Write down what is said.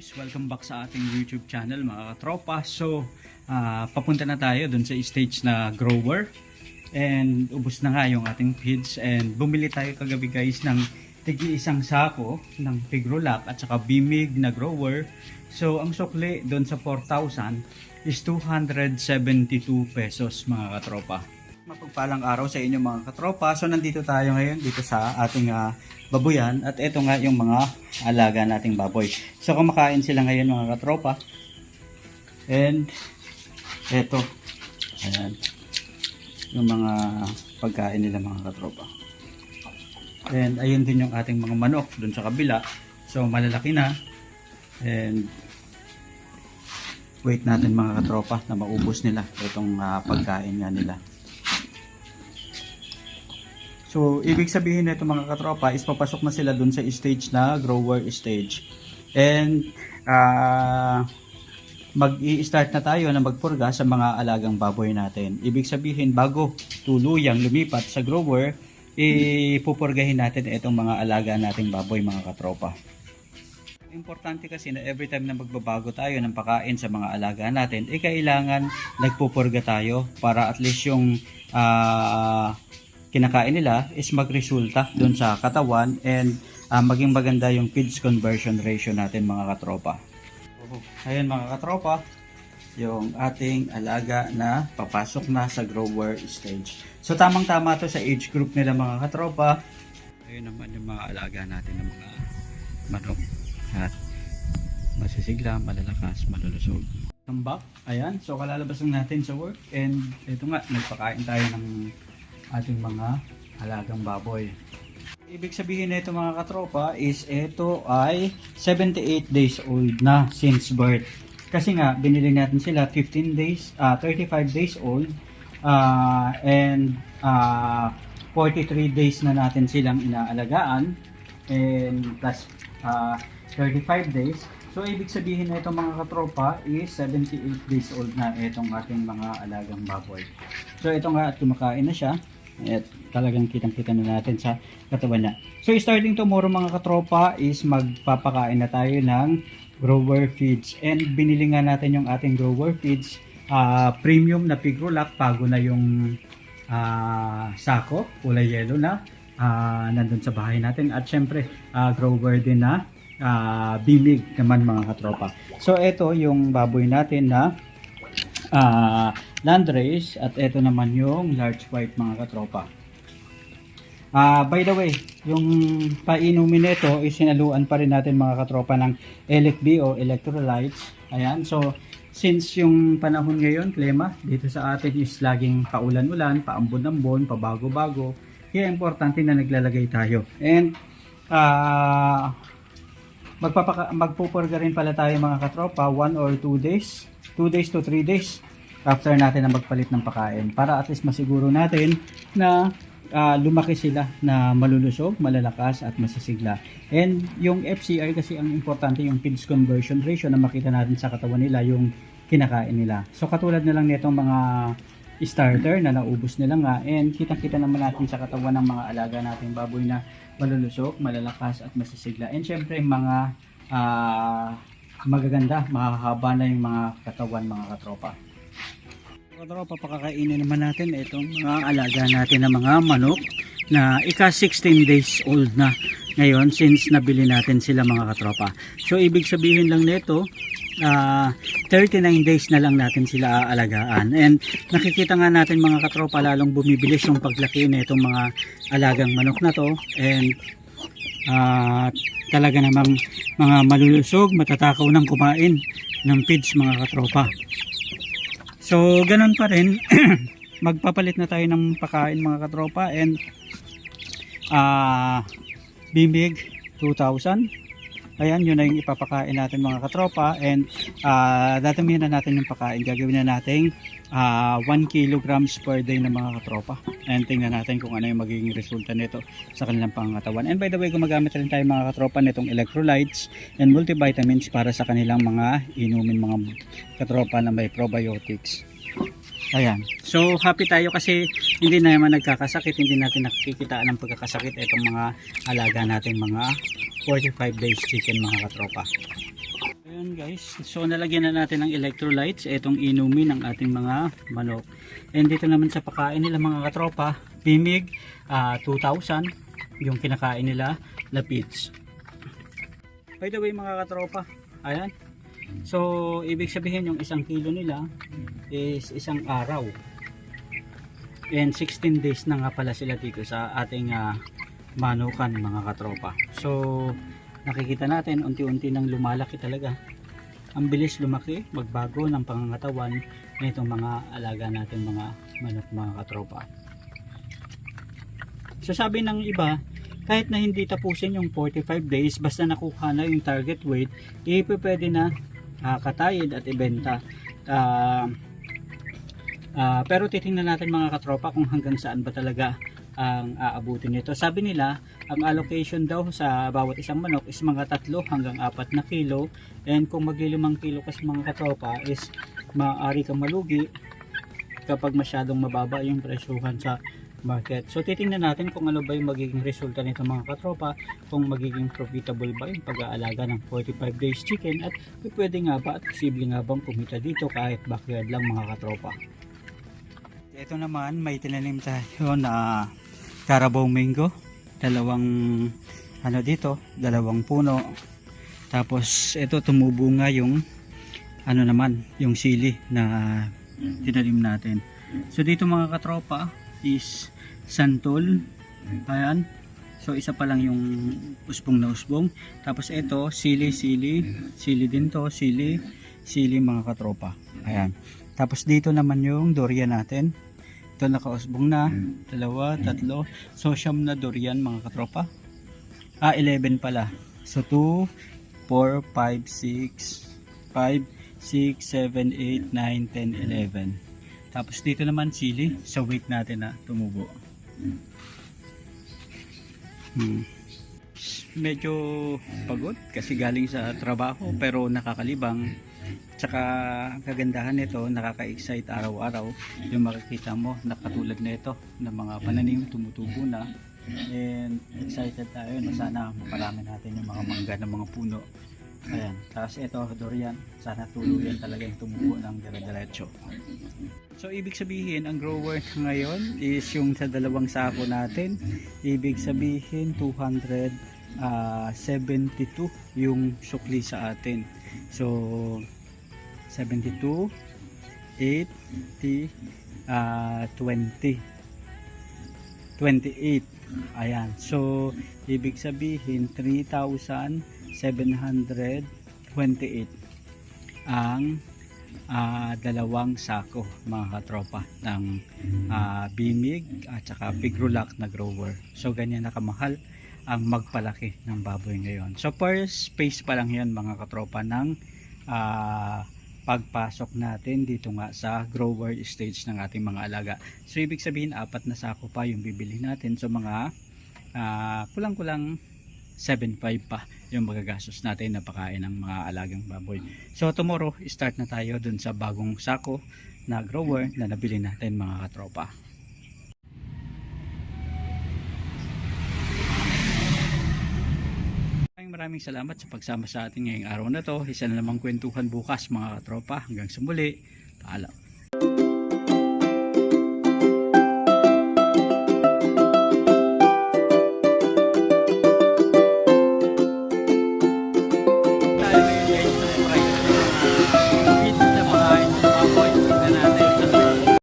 Guys, welcome back sa ating YouTube channel mga katropa. So, papunta na tayo dun sa stage na grower. And ubos na nga yung ating feeds. And bumili tayo kagabi guys ng tigi-isang sako ng Pigrolac at saka Bimig na grower. So, ang sukli dun sa 4,000 is 272 pesos mga katropa. Mapagpalang araw sa inyo mga katropa. So, nandito tayo ngayon dito sa ating babuyan at ito nga yung mga alaga nating baboy. So kumakain sila ngayon mga katropa. And ito, ayan, yung mga pagkain nila mga katropa. And ayun din yung ating mga manok dun sa kabila. So malalaki na. And wait natin mga katropa na maubos nila itong pagkain nga nila. So, ibig sabihin nito mga katropa is papasok na sila dun sa stage na grower stage. And mag-i-start na tayo na magpurga sa mga alagang baboy natin. Ibig sabihin bago tuluyang lumipat sa grower, ipupurgahin natin itong mga alaga nating baboy mga katropa. Importante kasi na every time na magbabago tayo ng pakain sa mga alaga natin, kailangan nagpupurga tayo para at least yung kinakain nila is magresulta doon sa katawan and maging maganda yung feeds conversion ratio natin mga katropa. Ayan mga katropa, yung ating alaga na papasok na sa grower stage. So tamang tama to sa age group nila mga katropa. Ayun naman yung mga alaga natin ng mga manok at masisigla, malalakas, malulusog. Tambak, ayan, so kalalabas lang natin sa work and ito nga, nagpakain tayo ng ating mga alagang baboy. Ibig sabihin nito mga katropa is ito ay 78 days old na since birth. Kasi nga binili natin sila 15 days, 35 days old and 43 days na natin silang inaalagaan and plus 35 days. So ibig sabihin nito mga katropa is 78 days old na itong ating mga alagang baboy. So ito nga at kumakain na siya. At talagang kitang-kita na natin sa katawan niya. So starting tomorrow mga katropa is magpapakain na tayo ng grower feeds. And binili nga natin yung ating grower feeds. Premium na Pigrolac. Bago na yung sako. Kulay yellow na. Nandun sa bahay natin. At syempre grower din na Bimig naman mga katropa. So ito yung baboy natin na landrace at ito naman yung large white mga katropa. By the way, yung painumin nito is sinaluan pa rin natin mga katropa ng ELEC-B o electrolytes. Ayan, so since yung panahon ngayon, klima, dito sa atin is laging paulan-ulan, paambon-ambon, pabago-bago. Kaya importante na naglalagay tayo. And magpupurga rin pala tayo mga katropa 1 or 2 days. 2 days to 3 days after natin na magpalit ng pakain para at least masiguro natin na lumaki sila na malulusog, malalakas at masisigla. And yung FCR kasi ang importante yung feeds conversion ratio na makita natin sa katawan nila yung kinakain nila. So katulad na lang nitong mga starter na naubos nila nga and kitang-kita naman natin sa katawan ng mga alaga nating baboy na malulusog, malalakas at masisigla. And syempre mga magaganda, mahahaba na yung mga katawan mga katropa. Katropa, pakakainin naman natin itong mga alaga natin na mga manok na ika 16 days old na ngayon since nabili natin sila mga katropa. So ibig sabihin lang nito 39 days na lang natin sila aalagaan. And nakikita nga natin mga katropa lalong bumibilis yung paglaki na itong mga alagang manok na to. And talaga namang mga malulusog, matatakaw ng kumain ng feeds mga katropa. So ganun pa rin, magpapalit na tayo ng pakain mga katropa and Bimig 2,000. Ayan, yun na yung ipapakain natin mga katropa and dadamihan na natin yung pakain. Gagawin na natin 1 kilograms per day na mga katropa. And tingnan natin kung ano yung magiging resulta nito sa kanilang pangatawan. And by the way, gumagamit rin tayo mga katropa nitong electrolytes and multivitamins para sa kanilang mga inumin mga katropa na may probiotics. Ayan. So happy tayo kasi hindi na naman nagkakasakit, hindi natin nakikita ng pagkakasakit itong mga alaga nating mga 45 days chicken mga katropa. Ayan Ayan guys, so nalagyan na natin ng electrolytes, itong inumin ng ating mga manok. And dito naman sa pakain nila mga katropa, Bimig 2000 yung kinakain nila na feeds. By the way mga katropa, ayan. So ibig sabihin yung 1 kilo nila is 1 araw. And 16 days na nga pala sila dito sa ating manukan mga katropa. So nakikita natin unti-unti nang lumalaki talaga. Ang bilis lumaki, magbago ng pangangatawan nitong mga alaga natin mga manok mga katropa. So sabi ng iba, kahit na hindi tapusin yung 45 days, basta nakuha na yung target weight, pwede na katayid at ibenta. Pero titingnan natin mga katropa kung hanggang saan ba talaga ang aabutin nito. Sabi nila, ang allocation daw sa bawat isang manok is mga 3 hanggang 4 na kilo. And kung magli 5 kilo kasi mga katropa is maaari kang malugi kapag masyadong mababa yung presyuhan sa market. So titingnan natin kung ano ba yung magiging resulta nito mga katropa, kung magiging profitable ba yung pag-aalaga ng 45 days chicken at pwede nga ba at posible nga bang kumita dito kahit backyard lang mga katropa. Ito naman may tinanim tayo na Carabao mango, dalawang puno. Tapos ito tumubo nga yung yung sili na tinanim natin. So dito mga katropa is santol. Ayan. So isa pa lang yung usbong na usbong. Tapos ito sili din to, sili mga katropa. Ayan. Tapos dito naman yung durian natin. Ito nakausbong na, 2, 3. So siyam na durian mga katropa. 11 pala. So 2, 4, 5, 6, 7, 8, 9, 10, 11. Tapos dito naman sili sa weight natin na tumubo. Medyo pagod kasi galing sa trabaho pero nakakalibang. Tsaka kagandahan nito, nakaka-excite araw-araw yung makikita mo na katulad nito na mga pananim tumutubo na, and excited tayo na sana maparami natin yung mga mangga ng mga puno. Ayan, tapos ito durian, sana tuluyan talaga yung tumubo ng dire-diretso. So ibig sabihin ang grower ngayon is yung sa 2 sako natin, ibig sabihin 272 yung sukli sa atin. So 72, 8, 20, 28. Ayan. So, ibig sabihin 3,728 ang 2 sako mga katropa ng Bimig at saka Pigrulac na grower. So, ganyan nakamahal ang magpalaki ng baboy ngayon. So, first phase pa lang yan mga katropa ng pagpasok natin dito nga sa grower stage ng ating mga alaga. So ibig sabihin 4 na sako pa yung bibili natin. So mga kulang-kulang 7.5 pa yung magagastos natin na pakain ng mga alagang baboy. So tomorrow start na tayo dun sa bagong sako na grower na nabili natin mga katropa. Maraming salamat sa pagsama sa ating ngayong araw na to. Isa na namang kwentuhan bukas mga katropa. Hanggang sa muli. Paalam.